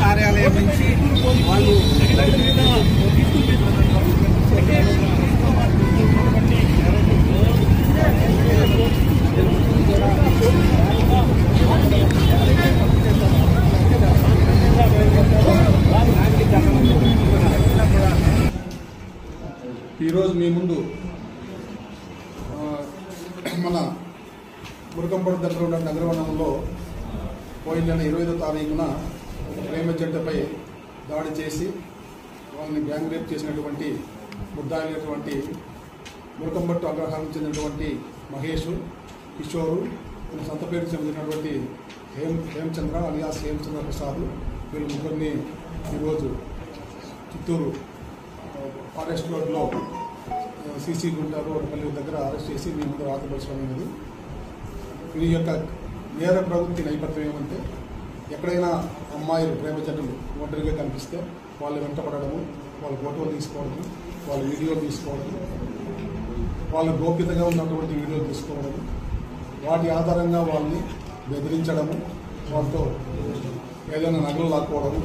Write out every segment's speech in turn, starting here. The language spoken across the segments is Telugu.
కార్యాలయం నుంచి వాళ్ళు ఈరోజు మీ ముందు మన మురకంపడి దగ్గర ఉన్న నగరవనంలో పోయిన నెల 25వ తారీఖున ప్రేమ జంటపై దాడి చేసి వాళ్ళని గ్యాంగ్ రేప్ చేసినటువంటి ముద్దాయినటువంటి మురకంపట్టు అగ్రహారం చెందినటువంటి మహేష్, కిషోరు, సంతపేటకు చెందినటువంటి హేమచంద్ర అలియాస్ హేమచంద్ర ప్రసాద్, వీళ్ళు ముగ్గురిని ఈరోజు చిత్తూరు ఫారెస్ట్ రోడ్లో సీసీ గుంట రోడ్పల్లి దగ్గర అరెస్ట్ చేసి మీ ముందు రాతపరచడమైనది. వీరి యొక్క నేర ప్రవృత్తి నేపథ్యం ఏమంటే, ఎక్కడైనా అమ్మాయిలు ప్రేమ జంటలు ఒంటరిగా కనిపిస్తే వాళ్ళు వెంటపడము, వాళ్ళ ఫోటోలు తీసుకోవడము, వాళ్ళ వీడియోలు తీసుకోవడము, వాళ్ళ గోప్యతగా ఉన్నటువంటి వీడియోలు తీసుకోవడము, వాటి ఆధారంగా వాళ్ళని బెదిరించడము, వాళ్ళతో ఏదైనా నగలు లాక్కోవడము,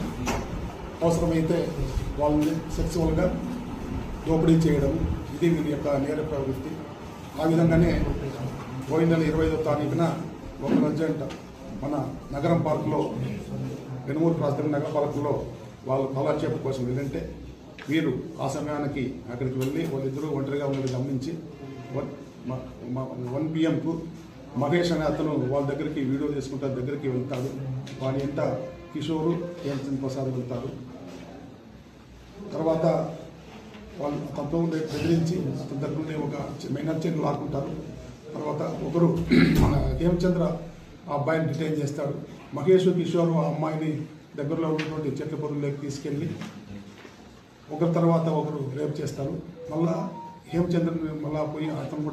అవసరమైతే వాళ్ళని సెక్సువల్గా దోపిడీ చేయడం, ఇది వీరి యొక్క నేర ప్రవృత్తి. ఆ విధంగానే పోయిన నెల 25వ తారీఖున ఒక అర్జెంట్ మన నగరం పార్కులో వెనుమూరు ప్రాంతం నగర పార్కులో వాళ్ళు కాలక్షేపం కోసం వెళ్ళంటే వీరు ఆ సమయానికి అక్కడికి వెళ్ళి వాళ్ళిద్దరూ ఒంటరిగా ఉన్నది గమనించి 1 PM మహేష్ అనే అతను వాళ్ళ దగ్గరికి వీడియో తీసుకుంటే దగ్గరికి వెళ్తాడు. వాడి ఎంత కిషోరు, హేమచంద్ర ప్రసాద్ వెళ్తారు. తర్వాత వాళ్ళు అతనితో బెదిరించి అతని దగ్గర నుండి ఒక మైనర్ చైన్ లాక్కుంటారు. తర్వాత ఒకరు మన హేమచంద్ర ఆ అబ్బాయిని డిటైన్ చేస్తాడు. మహేష్, కిషోర్ ఆ అమ్మాయిని దగ్గరలో ఉన్నటువంటి చెట్ల పొదల్లోకి తీసుకెళ్ళి ఒకరి తర్వాత ఒకరు రేప్ చేస్తారు. మళ్ళా హేమచంద్రని మళ్ళా పోయి అతను కూడా